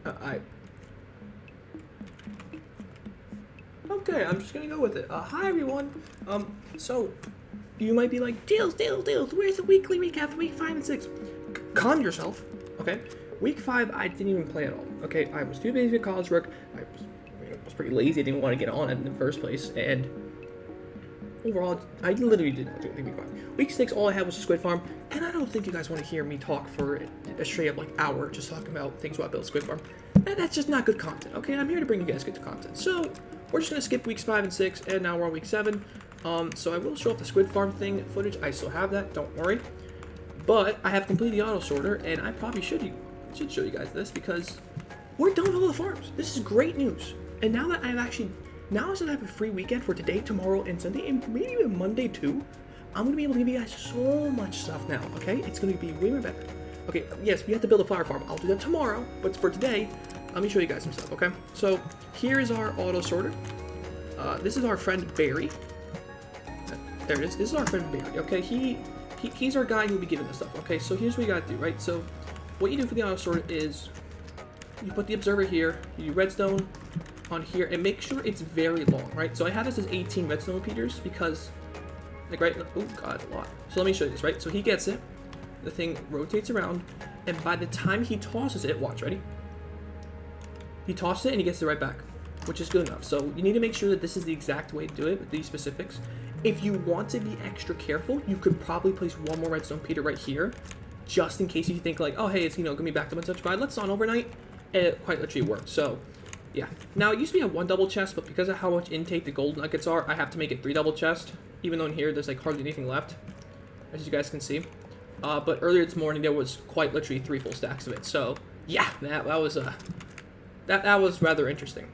Okay, I'm just gonna go with it. Hi everyone. So you might be like, Deals. Where's the weekly recap for week 5 and 6? Calm yourself, okay? Week 5, I didn't even play at all. Okay, I was too busy with college work. I was pretty lazy. I didn't want to get on it in the first place, and overall, I literally did not do anything week 5. Week 6, all I had was a squid farm, and I don't think you guys want to hear me talk for a straight up like hour just talking about things about building squid farm. That's just not good content, okay? I'm here to bring you guys good content. So we're just gonna skip weeks 5 and 6, and now we're on week 7. So I will show off the squid farm thing footage. I still have that, don't worry. But I have completed the auto sorter, and I probably should show you guys this because we're done with all the farms. This is great news. And now that now that I have a free weekend for today, tomorrow, and Sunday, and maybe even Monday too, I'm gonna be able to give you guys so much stuff now. Okay, it's gonna be way more better. Okay, yes, we have to build a flower farm. I'll do that tomorrow, but for today, let me show you guys some stuff. Okay, so here is our auto sorter. This is our friend Barry. There it is. This is our friend Barry. Okay, he's our guy who'll be giving this stuff. Okay, so here's what you gotta do, right? So what you do for the auto sorter is you put the observer here, you redstone on here, and make sure it's very long, right? So I have this as 18 redstone repeaters because, like, right? Oh god, that's a lot. So let me show you this, right? So he gets it, the thing rotates around, and by the time he tosses it, watch, ready? He tosses it and he gets it right back, which is good enough. So you need to make sure that this is the exact way to do it with these specifics. If you want to be extra careful, you could probably place one more redstone repeater right here, just in case you think like, oh hey, it's gonna be backed up and such. But I let this on overnight, and it quite literally worked. So yeah. Now it used to be a 1 double chest, but because of how much intake the gold nuggets are, I have to make it 3 double chest. Even though in here there's like hardly anything left, as you guys can see. But earlier this morning there was quite literally 3 full stacks of it. So yeah, that was rather interesting.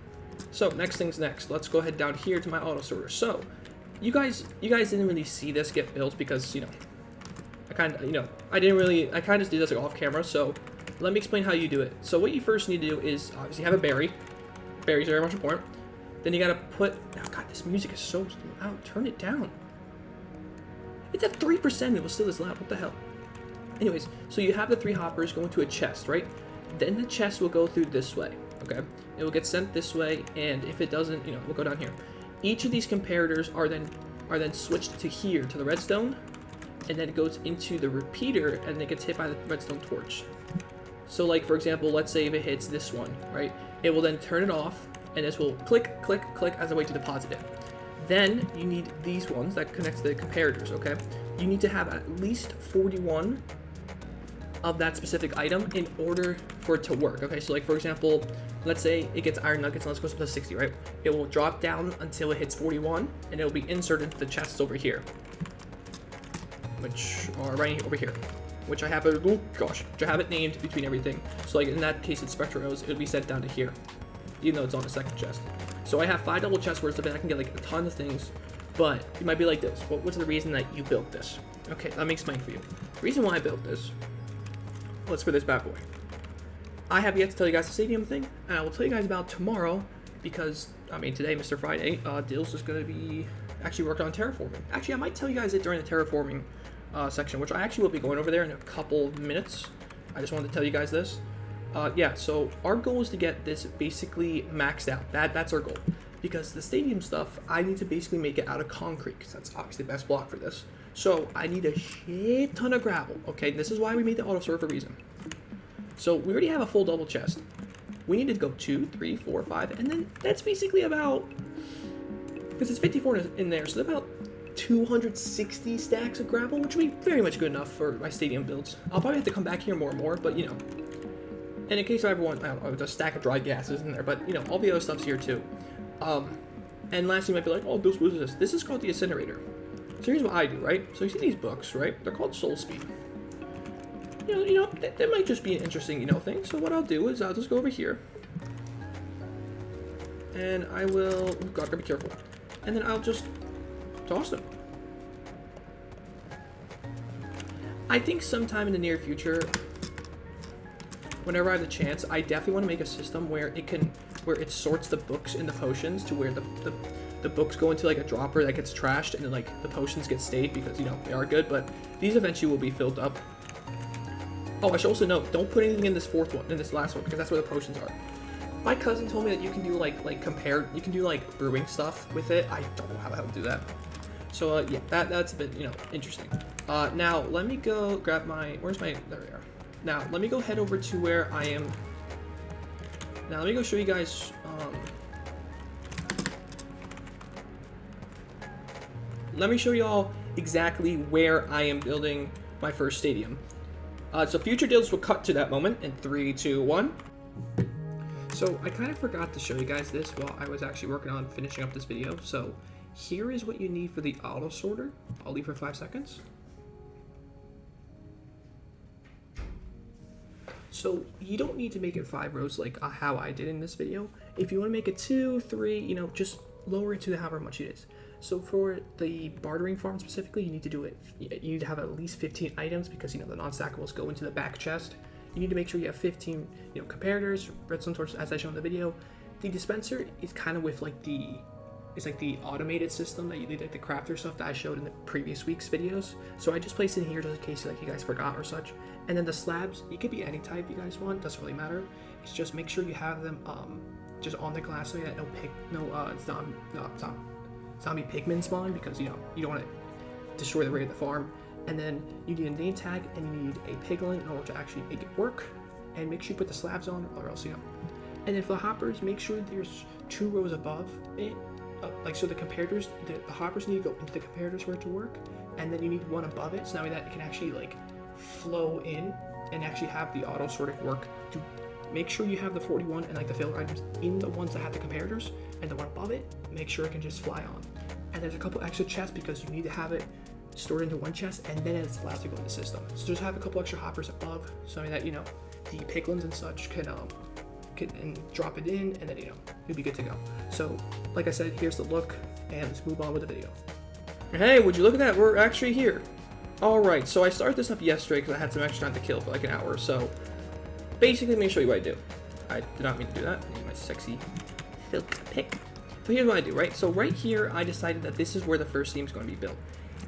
So next things next. Let's go ahead down here to my auto sorter. So you guys didn't really see this get built because I kind of just did this like off camera. So let me explain how you do it. So what you first need to do is obviously have a berry. Berries are very much important. Then you gotta put. Oh god, this music is so loud. Turn it down. It's at 3%. It was still this loud. What the hell? Anyways, so you have the 3 hoppers go into a chest, right? Then the chest will go through this way. Okay, it will get sent this way, and if it doesn't, we'll go down here. Each of these comparators are then switched to here to the redstone, and then it goes into the repeater, and it gets hit by the redstone torch. So like for example, let's say if it hits this one, right? It will then turn it off, and this will click, click, click as a way to deposit it. Then you need these ones that connect to the comparators, okay? You need to have at least 41 of that specific item in order for it to work, okay? So like for example, let's say it gets iron nuggets and let's go to 60, right? It will drop down until it hits 41, and it will be inserted into the chests over here, which are right over here. Which I have it named between everything. So like in that case, it's Spectros, it'll be sent down to here, even though it's on the second chest. So I have 5 double chests worth of it. I can get like a ton of things, but you might be like this. What's the reason that you built this? Okay, let me explain for you. The reason why I built this was for this bad boy. I have yet to tell you guys the stadium thing, and I will tell you guys about tomorrow because today, Mr. Friday, Dill's is gonna be actually working on terraforming. Actually, I might tell you guys it during the terraforming section, which I actually will be going over there in a couple minutes. I just wanted to tell you guys this. Yeah, so our goal is to get this basically maxed out. That's our goal. Because the stadium stuff, I need to basically make it out of concrete, because that's obviously the best block for this. So I need a shit ton of gravel, okay? This is why we made the auto sort for a reason. So we already have a full double chest. We need to go 2, 3, 4, 5, and then that's basically about, because it's 54 in there, so about 260 stacks of gravel, which will be very much good enough for my stadium builds. I'll probably have to come back here more and more, but and in case I ever want, I don't know, there's a stack of dry gases in there, but all the other stuff's here too. And lastly, you might be like, oh, what is this? This is called the incinerator. So here's what I do, right? So you see these books, right? They're called Soul Speed. That might just be an interesting, thing. So what I'll do is I'll just go over here, and I will. Oh God, gotta be careful. And then I'll just toss them. I think sometime in the near future, whenever I have the chance, I definitely want to make a system where it sorts the books and the potions to where the books go into like a dropper that gets trashed, and then like the potions get stayed because they are good, but these eventually will be filled up. Oh, I should also note, don't put anything in this fourth one, in this last one, because that's where the potions are. My cousin told me that you can do you can do like brewing stuff with it. I don't know how the hell to do that. So yeah, that's a bit, you know, interesting. Now let me go grab my, there we are. Now let me go head over to where I am. Now let me go show you guys, let me show you all exactly where I am building my first stadium. So future deals will cut to that moment in 3, 2, 1. So I kind of forgot to show you guys this while I was actually working on finishing up this video. So here is what you need for the auto sorter. I'll leave for 5 seconds. So you don't need to make it 5 rows like how I did in this video. If you want to make it 2, 3, you know, just lower it to however much it is. So for the bartering farm specifically, you need to do it. You need to have at least 15 items because, you know, the non-stackables go into the back chest. You need to make sure you have 15, you know, comparators, redstone torches, as I showed in the video. The dispenser is kind of with like it's like the automated system that you need, like the crafter stuff that I showed in the previous week's videos. So I just placed it in here just in case like you guys forgot or such. And then the slabs, it could be any type you guys want, doesn't really matter. It's just make sure you have them just on the glass so that zombie pigmen spawn, because you know you don't want to destroy the rate of the farm. And then you need a name tag and you need a piglin in order to actually make it work. And make sure you put the slabs on, or else, you know. And then for the hoppers, make sure there's 2 rows above it. Like, so the comparators, the hoppers need to go into the comparators for it to work. And then you need 1 above it, so that way that it can actually like flow in and actually have the auto sorting work. To make sure you have the 41 and like the failure items in the ones that have the comparators, and the one above it, make sure it can just fly on. And there's a couple extra chests because you need to have it stored into 1 chest, and then it's allowed to go in the system. So just have a couple extra hoppers above, so that, you know, the piglins and such can drop it in, and then, you know, you'll be good to go. So like I said, here's the look, and let's move on with the video. Hey, would you look at that? We're actually here. Alright, so I started this up yesterday because I had some extra time to kill for like an hour. So basically, let me show you what I do. I did not mean to do that. I need my sexy filter pick. So here's what I do, right? So right here, I decided that this is where the first team is going to be built.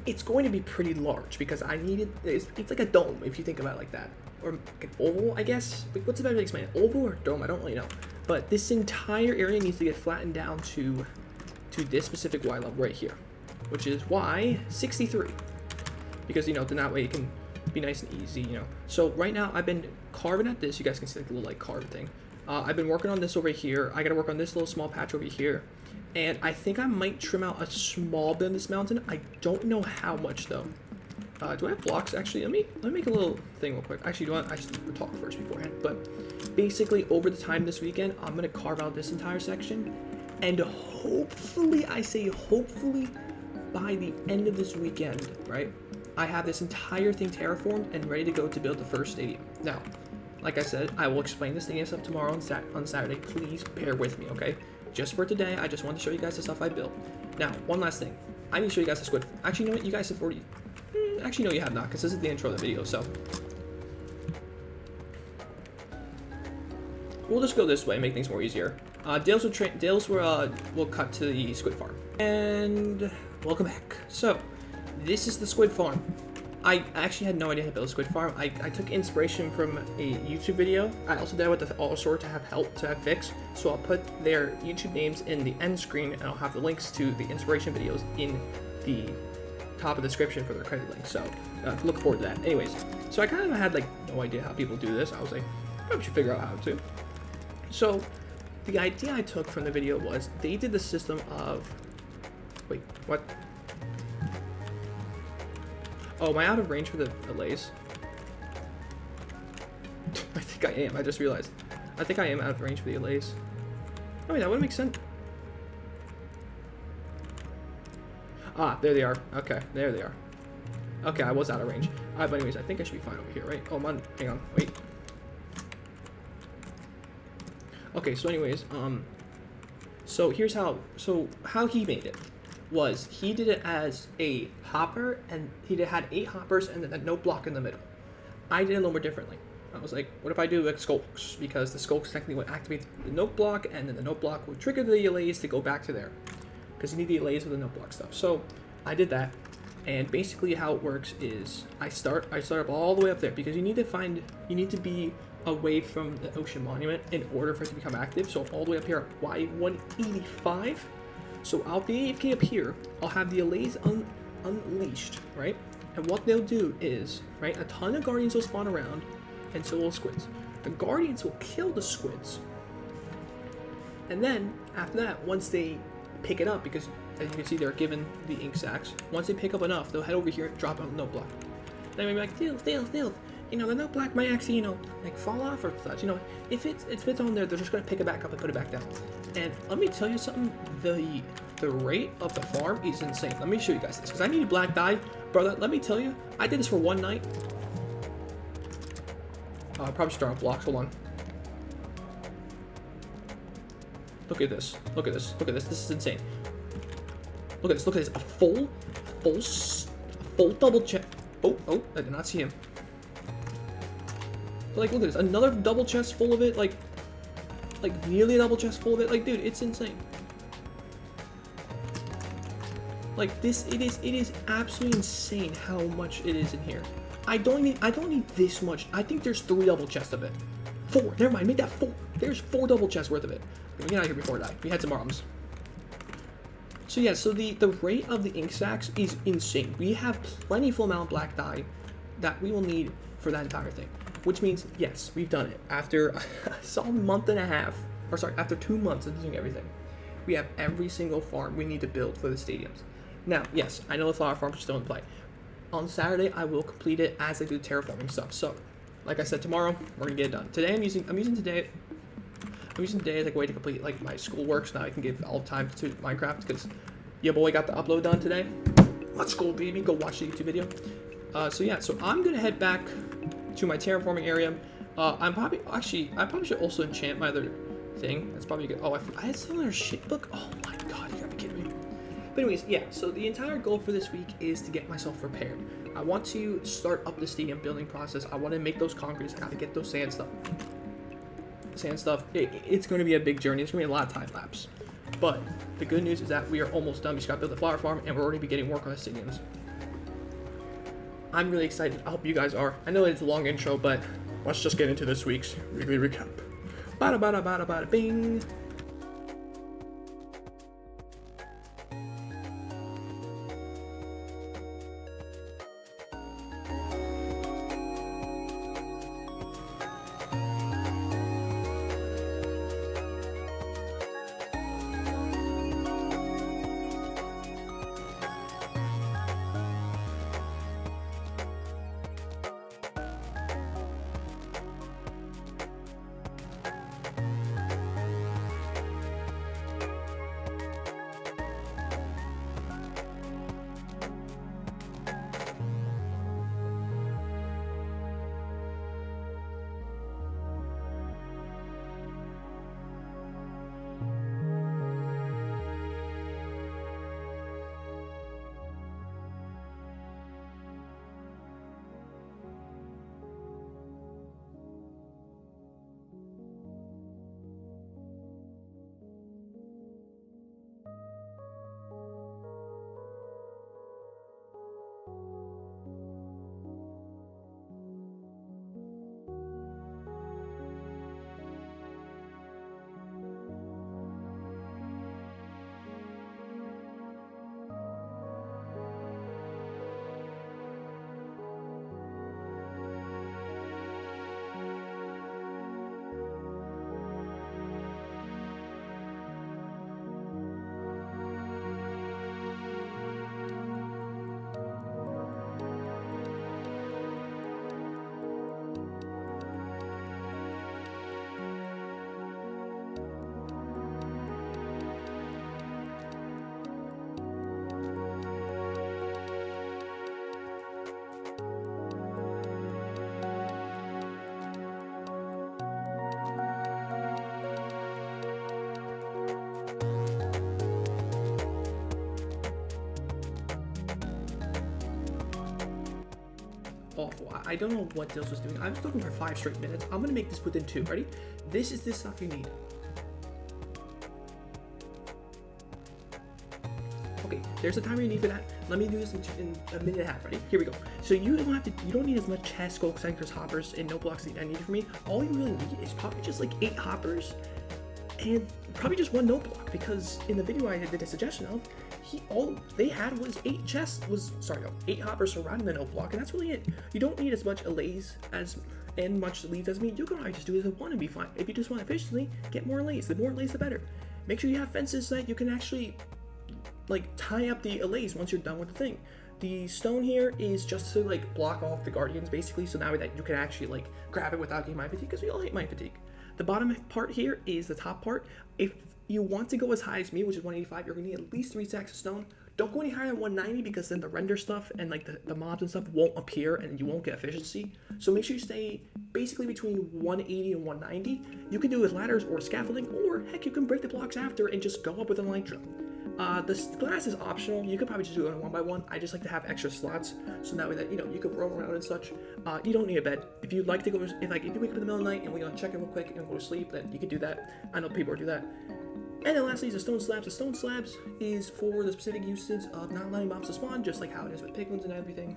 It's going to be pretty large because I needed, it's like a dome if you think about it like that. Or like an oval, I guess. Like, what's the better way to explain it? Oval or dome? I don't really know. But this entire area needs to get flattened down to this specific Y level right here, which is Y63. Because, you know, then that way it can be nice and easy, you know. So right now I've been carving at this. You guys can see like the little like carved thing. I've been working on this over here. I gotta work on this little small patch over here. And I think I might trim out a small bit of this mountain. I don't know how much though. Do I have blocks? Actually, let me make a little thing real quick. Actually, I should talk first beforehand. But basically, over the time this weekend, I'm gonna carve out this entire section, and hopefully, I say hopefully, by the end of this weekend, right, I have this entire thing terraformed and ready to go to build the first stadium. Now, like I said, I will explain this thing up tomorrow on Saturday. Please bear with me, okay? Just for today, I just want to show you guys the stuff I built. Now, one last thing. I need to show you guys the squid. Actually, you know what? You guys have already... Actually, no, you have not, because this is the intro of the video, so... We'll just go this way and make things more easier. Dales will cut to the squid farm. And welcome back. So, this is the squid farm. I actually had no idea how to build a squid farm. I took inspiration from a YouTube video. I also did it with the auto sort to have help, to have fix. So I'll put their YouTube names in the end screen, and I'll have the links to the inspiration videos in the top of the description for their credit link. So look forward to that. Anyways, so I kind of had like no idea how people do this. I was like, probably should figure out how to. So the idea I took from the video was they did the system of, wait, what? Oh, am I out of range for the allays? I think I am. I just realized. I think I am out of range for the allays. Oh, wait, that wouldn't make sense. Ah, there they are. Okay, there they are. Okay, I was out of range. Alright, but anyways, I think I should be fine over here, right? Oh, man, hang on, wait. Okay, so anyways, so here's how he made it. Was he did it as a hopper, and he had 8 hoppers and then a note block in the middle. I did it a little more differently. I was like, what if I do like skulks? Because the skulks technically would activate the note block, and then the note block would trigger the allays to go back to there. Because you need the allays with the note block stuff. So I did that. And basically how it works is I start up all the way up there because you need to be away from the ocean monument in order for it to become active. So all the way up here at Y185. So I'll be AFK up here. I'll have the allays unleashed, right? And what they'll do is, right, a ton of guardians will spawn around, and so will squids. The guardians will kill the squids. And then after that, once they pick it up, because as you can see, they're given the ink sacs. Once they pick up enough, they'll head over here and drop out the note block. They may be like, Steals. You know, the note block might actually, you know, like fall off or such. You know, if it's on there, they're just gonna pick it back up and put it back down. And let me tell you something, the rate of the farm is insane. Let me show you guys this, because I need black dye. Brother, let me tell you, I did this for one night. I probably start on blocks, hold on. Look at this, this is insane. Look at this, a full double chest. Oh, I did not see him. Like, look at this, another double chest full of it, like nearly a double chest full of it. Like, dude, it's insane. Like this, it is absolutely insane how much it is in here. I don't need this much. I think there's 3 double chests of it. 4, never mind, make that 4. There's 4 double chests worth of it. We get out of here before I die. We had some problems. So yeah, so the rate of the ink sacs is insane. We have plentiful amount of black dye that we will need for that entire thing. Which means, yes, we've done it. After a solid month and a half, or sorry, after 2 months of doing everything, we have every single farm we need to build for the stadiums. Now, yes, I know the flower farms are still in play. On Saturday, I will complete it as I do terraforming stuff. So, like I said, tomorrow we're gonna get it done. Today, I'm using today as like a way to complete like my schoolwork, so now I can give all time to Minecraft because your boy got the upload done today. Let's go, baby! Go watch the YouTube video. So yeah, so I'm gonna head back to my terraforming area. I probably should also enchant my other thing. That's probably good. Oh, I had some other shit book. Oh my god, you gotta be kidding me. But anyways, yeah, so the entire goal for this week is to get myself prepared. I want to start up the stadium building process. I want to make those concretes. I got to get those sand stuff. It's going to be a big journey. It's going to be a lot of time lapse. But the good news is that we are almost done. We just got to build the flower farm, and we're already beginning work on the stadiums. I'm really excited. I hope you guys are. I know it's a long intro, but let's just get into this week's weekly recap. Bada bada bada bada bing. Awful. I don't know what Dills was doing. I was looking for 5 straight minutes. I'm gonna make this within 2. Ready? This is the stuff you need. Okay, there's a timer you need for that. Let me do this in a minute and a half. Ready? Here we go. So you don't need as much chest, skulk, sectors, hoppers, and no blocks that I need for me. All you really need is probably just like 8 hoppers and probably just 1 note block, because in the video I did a suggestion of, all they had was 8 hoppers surrounding the note block, and that's really it. You don't need as much allays and much leads as me. You can probably just do it with 1 and be fine. If you just want efficiently, get more allays. The more allays, the better. Make sure you have fences so that you can actually like tie up the allays once you're done with the thing. The stone here is just to like block off the guardians basically, so now that you can actually like grab it without getting mind fatigue, because we all hate mind fatigue. The bottom part here is the top part. If you want to go as high as me, which is 185, you're gonna need at least 3 stacks of stone. Don't go any higher than 190, because then the render stuff and like the mobs and stuff won't appear and you won't get efficiency. So make sure you stay basically between 180 and 190. You can do it with ladders or scaffolding, or heck, you can break the blocks after and just go up with an elytra. The glass is optional. You could probably just do it on 1 by 1. I just like to have extra slots, so that way that you could roam around and such. You don't need a bed. If you'd like to go, if you wake up in the middle of the night and we want to check in real quick and go to sleep, then you can do that. I know people do that. And then lastly is the stone slabs. The stone slabs is for the specific usage of not allowing mobs to spawn, just like how it is with piglins and everything.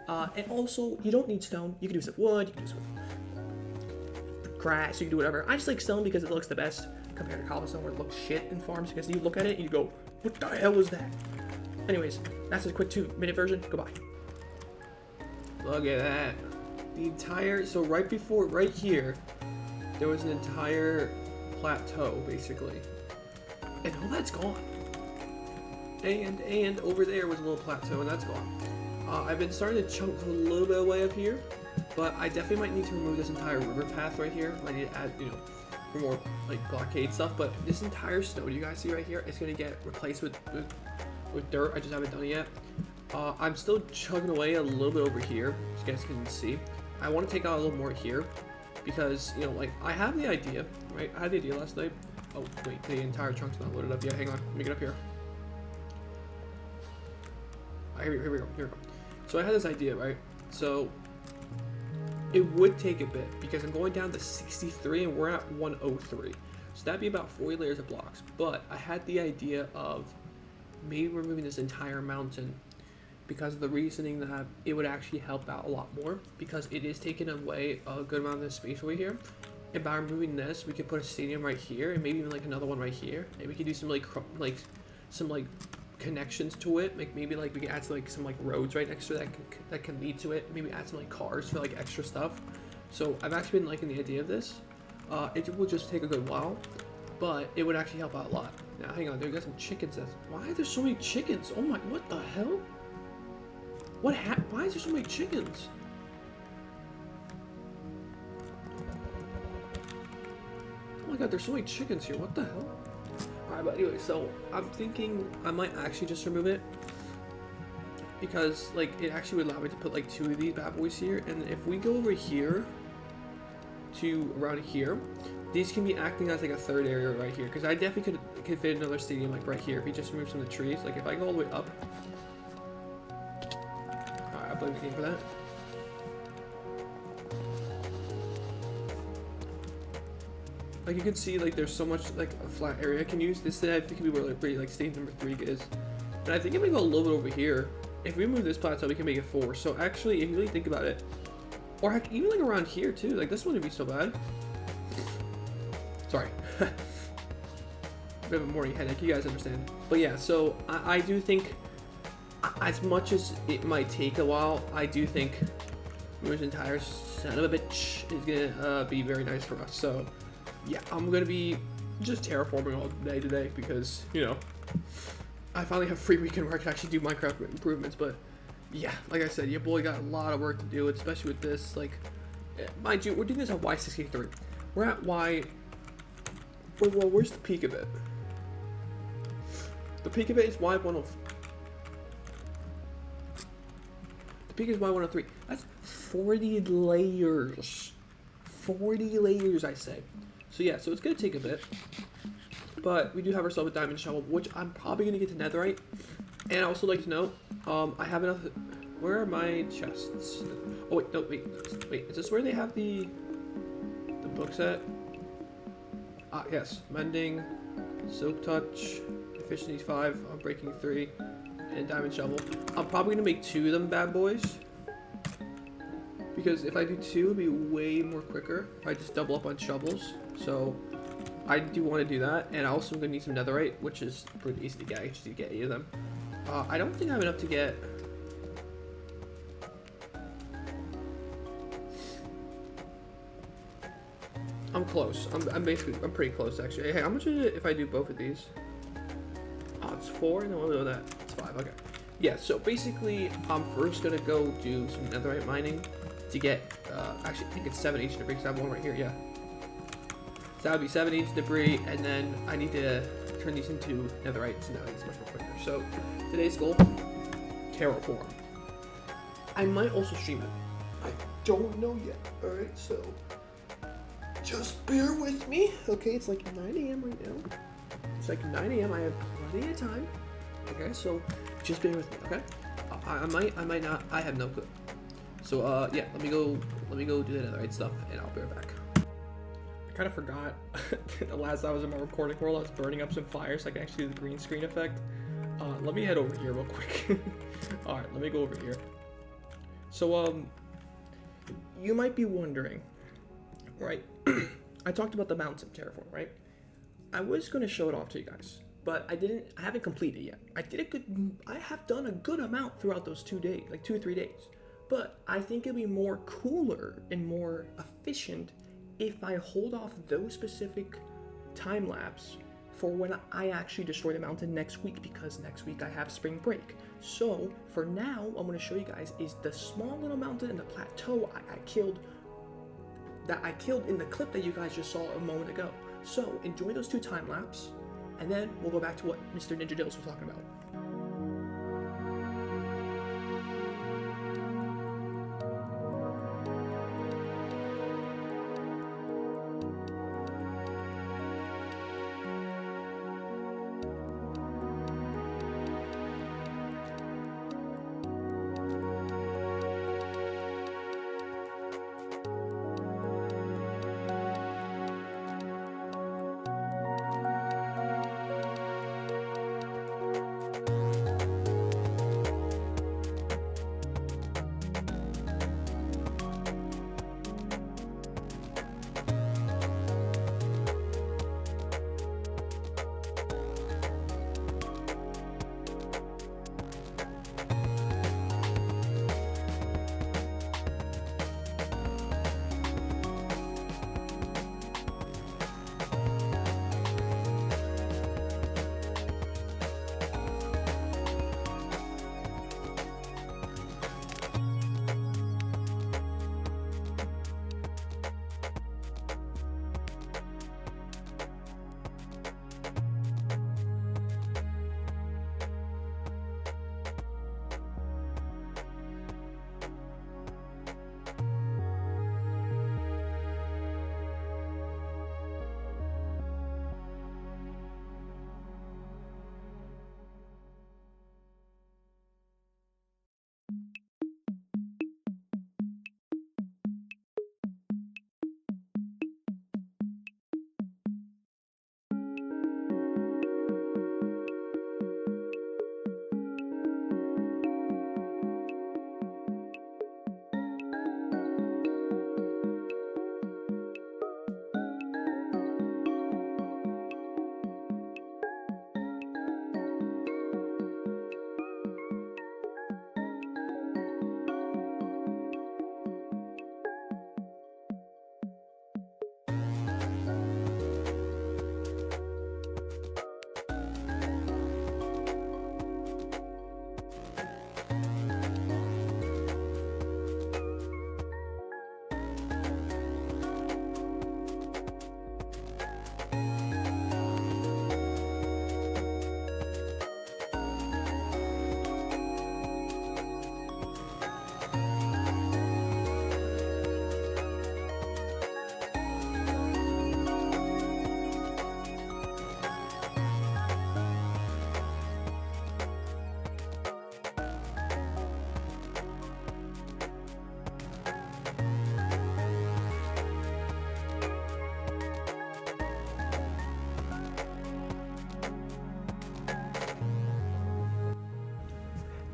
And also, you don't need stone. You can do some wood, you can do some grass, you can do whatever. I just like stone because it looks the best compared to cobblestone, where it looks shit in farms, because you look at it and you go, what the hell was that? Anyways, that's a quick 2-minute version. Goodbye. Look at that. The entire, so right here, there was an entire plateau, basically. And all that's gone. And over there was a little plateau, and that's gone. I've been starting to chunk a little bit away up here, but I definitely might need to remove this entire river path right here. I need to add, for more like blockade stuff. But this entire snow you guys see right here is gonna get replaced with dirt. I just haven't done it yet. I'm still chugging away a little bit over here, as you guys can see. I want to take out a little more here, because like I have the idea, right? I had the idea last night. Oh wait, the entire chunk's not loaded up yet. Hang on, let me get up here. Here we go. So I had this idea, right? So it would take a bit, because I'm going down to 63 and we're at 103. So that'd be about 40 layers of blocks. But I had the idea of maybe removing this entire mountain, because of the reasoning that it would actually help out a lot more, because it is taking away a good amount of this space over here. And by removing this, we could put a stadium right here, and maybe even like another one right here, and we could do some some connections to it. Maybe we could add some roads right next to it that can lead to it. Maybe add some cars for extra stuff. So I've actually been liking the idea of this. It will just take a good while, but it would actually help out a lot. Now hang on, there we got some chickens. Why are there so many chickens? Oh my, what the hell? Why is there so many chickens? Oh my god, there's so many chickens here. What the hell? Alright, but anyway, so I'm thinking I might actually just remove it, because it actually would allow me to put 2 of these bad boys here, and if we go over here to around here, these can be acting as a third area right here, because I definitely could fit another stadium right here if we just remove some of the trees. If I go all the way up. Alright, I blame the game for that. You can see there's so much a flat area I can use. This I think could be where stage number 3 is. And I think if we go a little bit over here, if we move this plateau, we can make it 4. So actually, if you really think about it, or heck, even around here too, this wouldn't be so bad. Sorry. Bit of a morning headache, you guys understand. But yeah, so I do think, as much as it might take a while, I do think this entire son of a bitch is gonna be very nice for us. So yeah, I'm gonna be just terraforming all day today, because I finally have free weekend where I can actually do Minecraft improvements. But yeah, like I said, your boy got a lot of work to do, especially with this. Mind you, we're doing this on Y63. We're at Y. Well, where's the peak of it? The peak of it is Y103. The peak is Y103. That's 40 layers. 40 layers, I say. So yeah, so it's gonna take a bit, but we do have ourselves a diamond shovel, which I'm probably gonna get to netherite. And I also like to know, I have enough. Where are my chests? Oh wait, no, wait. Is this where they have the books at? Ah, yes. Mending, silk touch, efficiency 5, breaking 3. and a diamond shovel. I'm probably gonna make 2 of them bad boys. Because if I do 2, it'll be way more quicker if I just double up on shovels. So I do want to do that. And I also am going to need some netherite, which is pretty easy to get. I just need to get 8 of them. I don't think I have enough to get... I'm close. I'm pretty close actually. Hey, how much is it if I do both of these? Oh, it's 4? No, I'll do that. It's 5, okay. Yeah, so basically, I'm first going to go do some netherite mining to get, actually I think it's 7 ancient debris, because I have one right here, yeah. So that would be 7 ancient debris, and then I need to turn these into netherite, so now it's much more quicker. So, today's goal, terraform. I might also stream it. I don't know yet, alright, so just bear with me. Okay, it's like 9 a.m. right now. It's like 9 a.m. I have plenty of time. Okay, so just bear with me, okay? I might not, I have no clue. So yeah, let me go do the netherite stuff, and I'll be right back. I kind of forgot the last time I was in my recording world, I was burning up some fire so I can actually do the green screen effect. Let me head over here real quick. All right, let me go over here. So you might be wondering, right? I talked about the mountain terraform, right? I was going to show it off to you guys, but I haven't completed it yet. I have done a good amount throughout those 2 days, like 2 or 3 days. But I think it'd be more cooler and more efficient if I hold off those specific time lapse for when I actually destroy the mountain next week, because next week I have spring break. So for now, what I'm going to show you guys is the small little mountain and the plateau I killed in the clip that you guys just saw a moment ago. So enjoy those 2 time lapse, and then we'll go back to what Mr. Ninja Dills was talking about.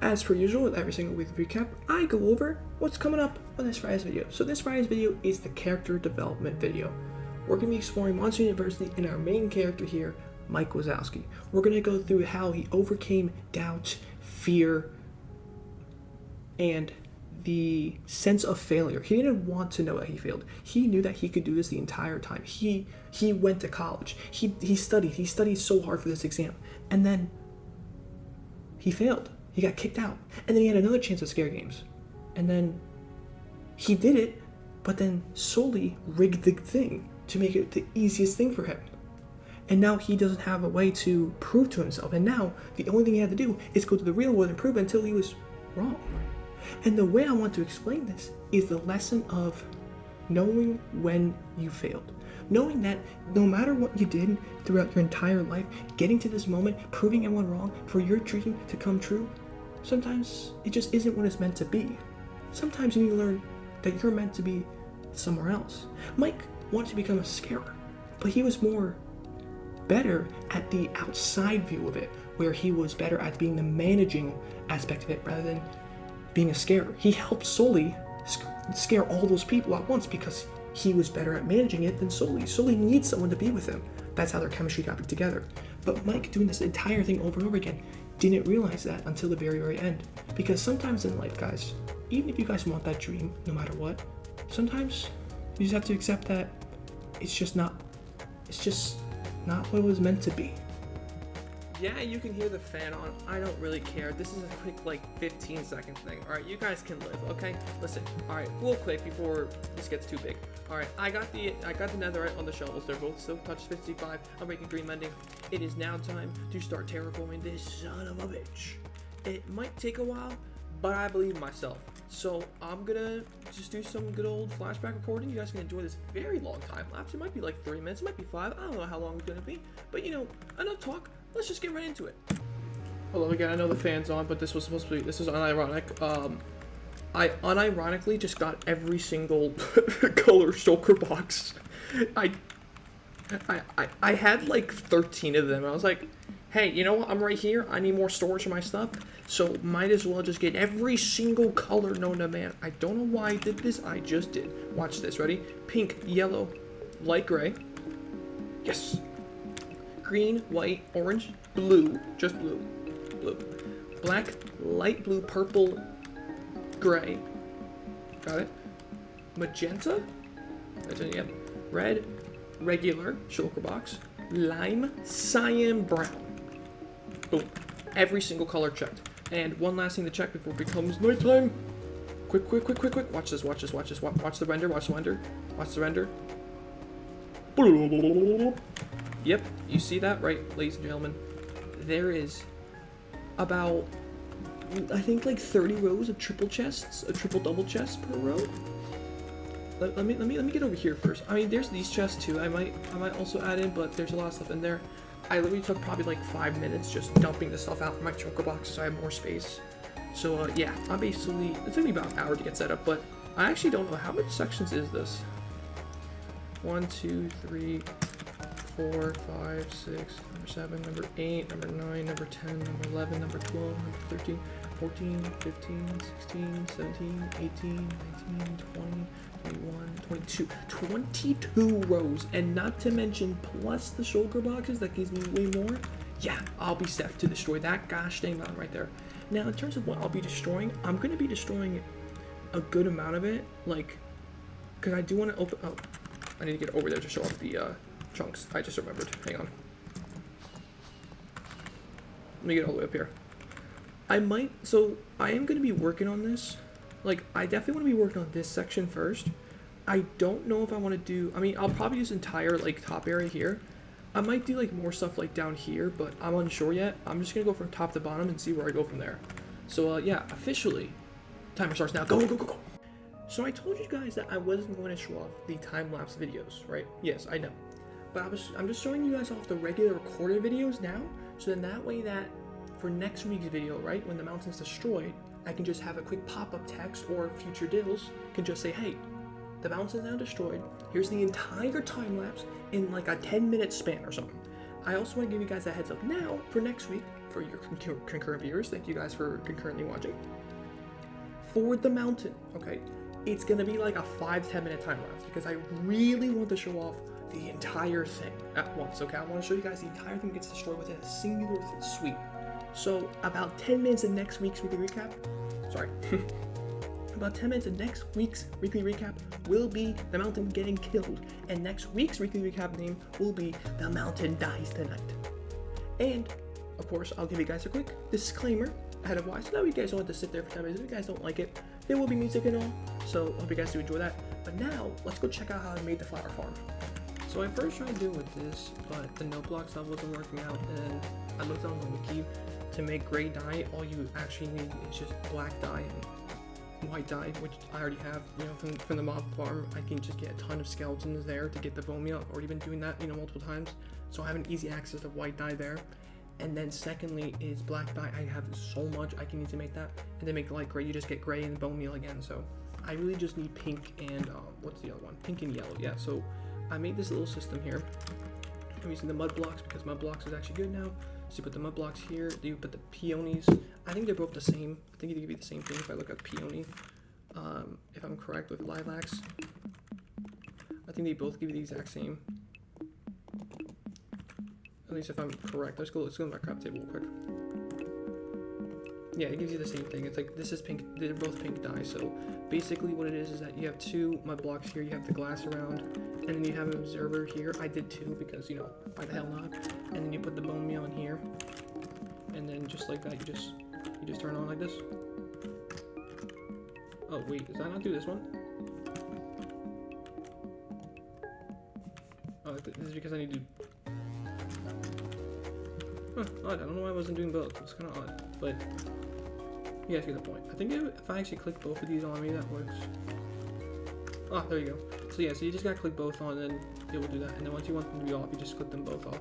as per usual with every single week recap, I go over what's coming up on this Friday's video. So this Friday's video is the character development video. We're going to be exploring Monster University and our main character here, Mike Wazowski. We're going to go through how he overcame doubt, fear, and the sense of failure. He didn't want to know that he failed. He knew that he could do this the entire time. He went to college. He studied so hard for this exam. And then he failed. He got kicked out. And then he had another chance at Scare Games. And then he did it, but then solely rigged the thing to make it the easiest thing for him. And now he doesn't have a way to prove to himself. And now the only thing he had to do is go to the real world and prove it until he was wrong. And the way I want to explain this is the lesson of knowing when you failed. Knowing that no matter what you did throughout your entire life, getting to this moment, proving everyone wrong, for your dream to come true, sometimes it just isn't what it's meant to be. Sometimes you need to learn that you're meant to be somewhere else. Mike wanted to become a scarer, but he was better at the outside view of it, where he was better at being the managing aspect of it rather than being a scarer. He helped solely scare all those people at once because he was better at managing it than Sully. Sully needs someone to be with him. That's how their chemistry got together. But Mike, doing this entire thing over and over again, didn't realize that until the very, very end. Because sometimes in life, guys, even if you guys want that dream, no matter what, sometimes you just have to accept that it's just not what it was meant to be. Yeah, you can hear the fan on. I don't really care. This is a quick, 15-second thing. Alright, you guys can live, okay? Listen, alright, real quick before this gets too big. Alright, I got the netherite on the shovels. They're both still touch 55. I'm making green mending. It is now time to start terraforming this son of a bitch. It might take a while, but I believe in myself. So I'm gonna just do some good old flashback recording. You guys can enjoy this very long time lapse. It might be 3 minutes, it might be 5. I don't know how long it's gonna be. But enough talk. Let's just get right into it. Hello again, I know the fan's on, but this was unironic. I unironically just got every single color shulker box. I had 13 of them. I was like, hey, you know what? I'm right here. I need more storage for my stuff. So might as well just get every single color known to man. I don't know why I did this. I just did. Watch this. Ready? Pink, yellow, light gray. Yes. Green, white, orange, blue, just blue, black, light blue, purple, gray, got it, magenta, that's it, yep, red, regular, shulker box, lime, cyan, brown, boom, every single color checked. And one last thing to check before it becomes nighttime, quick, watch this, watch the render, Yep, you see that, right, ladies and gentlemen? There is about, I think 30 rows of triple chests, a triple double chest per row. Let me get over here first. I mean, there's these chests too. I might also add in, but there's a lot of stuff in there. I literally took probably 5 minutes just dumping the stuff out from my shulker box so I have more space. So yeah, it took me about an hour to get set up, but I actually don't know how many sections is this. 1, 2, 3. 4, 5, 6, number 7, number 8, number 9, number 10, number 11, number 12, number 13, 14, 15, 16, 17, 18, 19, 20, 21, 22. 22 rows, and not to mention plus the shulker boxes, that gives me way more. Yeah, I'll be set to destroy that gosh dang mountain right there. Now, in terms of what I'll be destroying, I'm going to be destroying a good amount of it, because I do want to open, oh, I need to get over there to show off the, chunks. I just remembered. Hang on. Let me get all the way up here. I am going to be working on this. I definitely want to be working on this section first. I don't know if I want to do, I'll probably use entire, top area here. I might do, more stuff, down here, but I'm unsure yet. I'm just going to go from top to bottom and see where I go from there. So, yeah, officially, timer starts now. Go. So I told you guys that I wasn't going to show off the time-lapse videos, right? Yes, I know. But I'm just showing you guys off the regular recorded videos now, so then that way that for next week's video, right, when the mountain's destroyed, I can just have a quick pop-up text, or future dills can just say, hey, the mountain's now destroyed, here's the entire time lapse in a 10-minute span or something. I also want to give you guys a heads up now for next week for your concurrent viewers. Thank you guys for concurrently watching. For the mountain, okay, it's gonna be like a 5-10 minute time lapse because I really want to show off the entire thing at once. Okay, I want to show you guys the entire thing gets destroyed within a singular sweep. So about 10 minutes in next week's weekly recap. Sorry. About 10 minutes of next week's weekly recap will be the mountain getting killed, and next week's weekly recap name will be The Mountain Dies Tonight. And, of course, I'll give you guys a quick disclaimer ahead of why, so that you guys don't have to sit there for 10 minutes. If you guys don't like it, there will be music and all, so hope you guys do enjoy that. But now, let's go check out how I made the flower farm. So I first tried doing with this, but the note block stuff wasn't working out, and I looked on the wiki to make gray dye. All you actually need is just black dye and white dye, which I already have, you know, from the mob farm. I can just get a ton of skeletons there to get the bone meal. I've already been doing that, you know, multiple times, so I have an easy access to white dye there. And then secondly is black dye. I have so much I can need to make that, and then make light gray. You just get gray and bone meal again. So I really just need pink and what's the other one? Pink and yellow. Yeah. So I made this little system here. I'm using the mud blocks because mud blocks is actually good now. So you put the mud blocks here, you put the peonies. I think they're both the same. I think they give you the same thing if I look at peony. If I'm correct with lilacs, I think they both give you the exact same. At least if I'm correct. Let's go to my crop table real quick. Yeah, it gives you the same thing. It's like, this is pink, they're both pink dye. So basically what it is that you have two mud blocks here, you have the glass around, and then you have an observer here. I did two because, you know, why the hell not? And then you put the bone meal in here, and then just like that, you just turn on like this. Oh wait, does that not do this one? Oh, this is because I need to. Huh, odd. I don't know why I wasn't doing both. It's kind of odd, but you guys get the point. I think if I actually click both of these on me, that works. Ah, there you go. So yeah, so you just gotta click both on, and then it will do that. And then once you want them to be off, you just click them both off.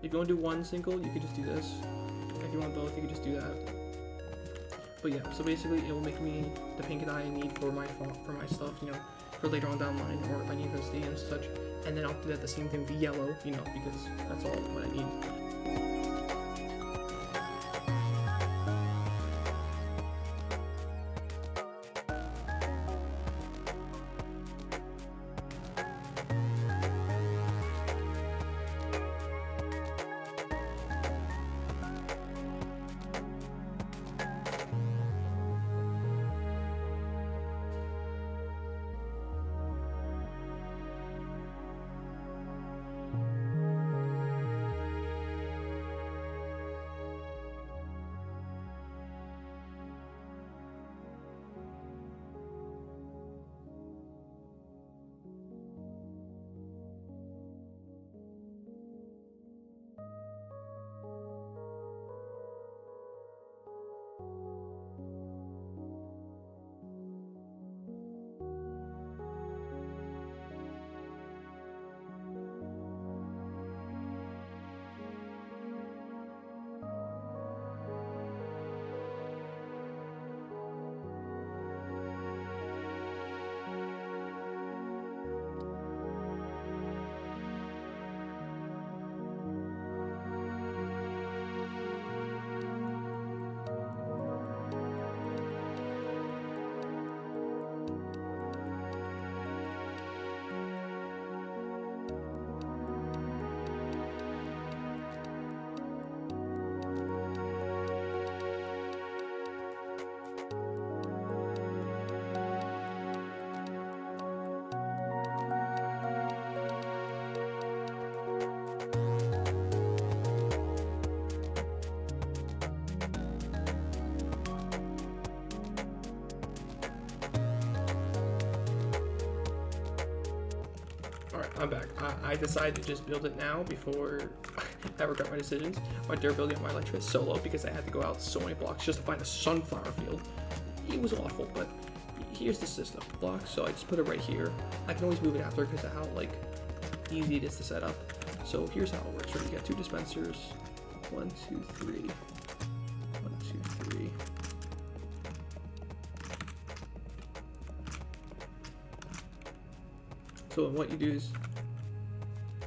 If you want to do one single, you can just do this. If you want both, you can just do that. But yeah, so basically, it will make me the pink dye I need for my stuff, you know, for later on down the line, or if I need to stay and such. And then I'll do that the same thing with yellow, you know, because that's all what I need. I'm back. I decided to just build it now before I regret my decisions. My durability on my elytra is so low because I had to go out so many blocks just to find a sunflower field. It was awful, but here's the system block, so I just put it right here. I can always move it after because of how like easy it is to set up. So here's how it works. Right, you got two dispensers. 1, 2, 3. 1, 2, 3. So what you do is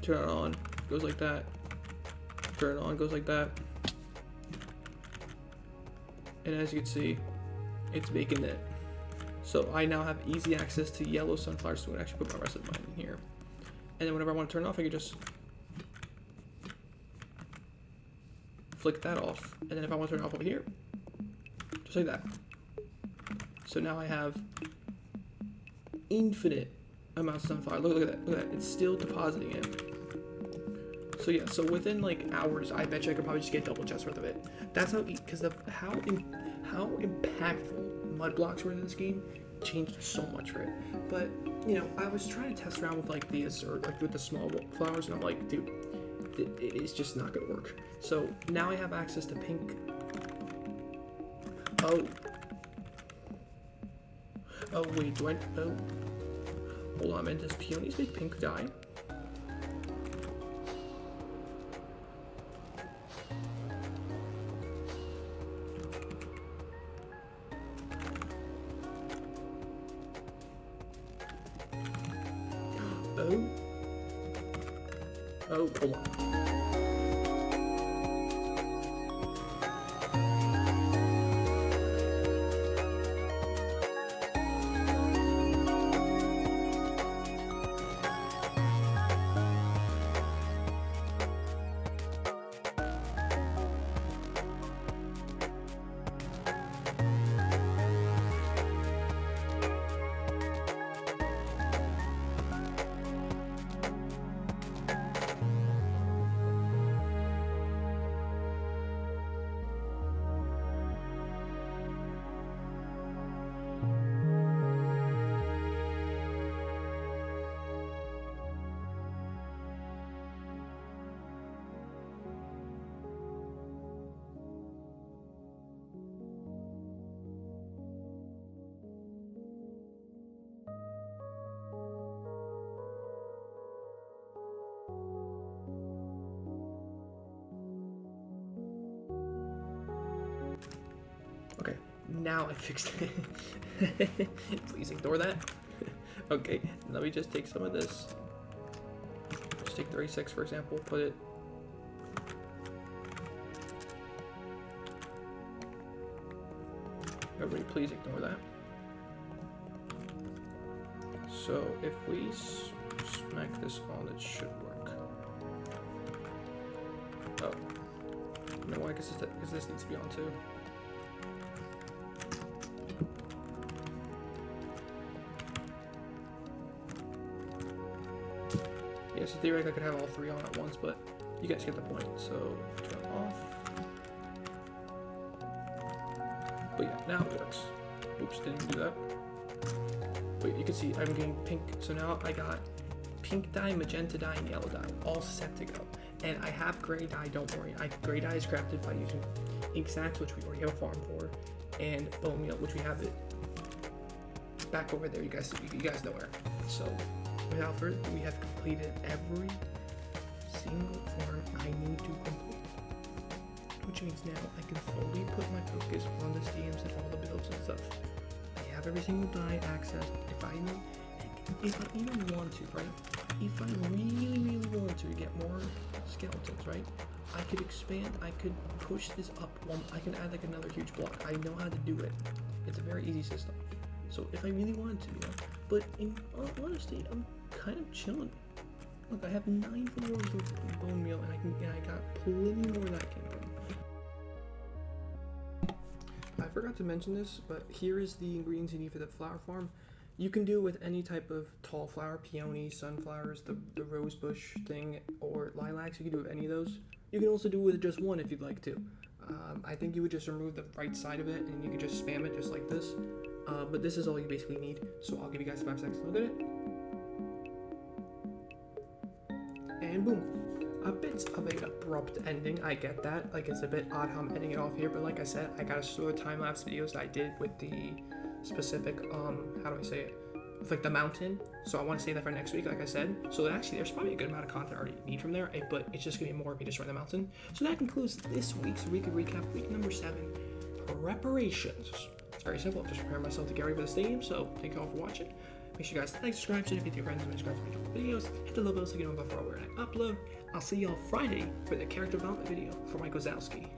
turn it on, goes like that. Turn it on, goes like that. And as you can see, it's making it. So I now have easy access to yellow sunflowers, so I'm gonna actually put my rest of mine in here. And then whenever I want to turn it off, I can just flick that off. And then if I want to turn it off over here, just like that. So now I have infinite amounts of sunflower. Look at that, look at that. It's still depositing it. So yeah, so within like hours, I bet you I could probably just get double chest worth of it. That's how, because how impactful mud blocks were in this game changed so much for it. But you know, I was trying to test around with like these or like with the small flowers, and I'm like, dude, it's just not gonna work. So now I have access to pink. Oh wait, do I? Oh, hold on, man. Does peonies make pink dye? Oh, hold on. Okay, now I fixed it. Please ignore that. Okay, let me just take some of this. Just take 36, for example, put it. Everybody, please ignore that. So if we smack this on, it should work. Oh, you know why? Because this needs to be on too. Yeah, so theoretically I could have all three on at once, but you guys get the point. So turn off. But yeah, now it works. Oops, didn't do that. Wait, you can see I'm getting pink. So now I got pink dye, magenta dye, and yellow dye all set to go. And I have gray dye, don't worry. Gray dye is crafted by using ink sacks, which we already have a farm for, and bone meal, which we have it back over there. You guys know where. So without further ado, we have completed every single farm I need to complete. Which means now I can fully put my focus on the steams and all the builds and stuff. I have every single dye accessed. If I even want to, right? If I really want to get more skeletons, right? I could expand, I could push this up one, I can add like another huge block. I know how to do it. It's a very easy system. So if I really wanted to, you know, but in all honesty, I'm kind of chilling. Look, I have 9 floors of bone meal, and I got plenty more that came from. I forgot to mention this, but here is the ingredients you need for the flower farm. You can do it with any type of tall flower, peonies, sunflowers, the rose bush thing, or lilacs. You can do it with any of those. You can also do it with just one if you'd like to. I think you would just remove the right side of it, and you can just spam it just like this. But this is all you basically need, so I'll give you guys 5 seconds to look at it. And boom. A bit of an abrupt ending, I get that. Like, it's a bit odd how I'm ending it off here, but like I said, I got a slew of time-lapse videos that I did with the specific, how do I say it? With like the mountain. So I want to save that for next week, like I said. So actually, there's probably a good amount of content I already need from there, but it's just gonna be more of me destroying the mountain. So that concludes this week's weekly recap, week number 7, preparations. It's very simple. I'm just preparing myself to get ready for the stadium. So thank you all for watching. Make sure you guys like, subscribe, share it with your friends, and subscribe to my videos. Hit the little bell so you know when I upload. I'll see y'all Friday for the character development video for Mike Wazowski.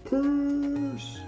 Peace.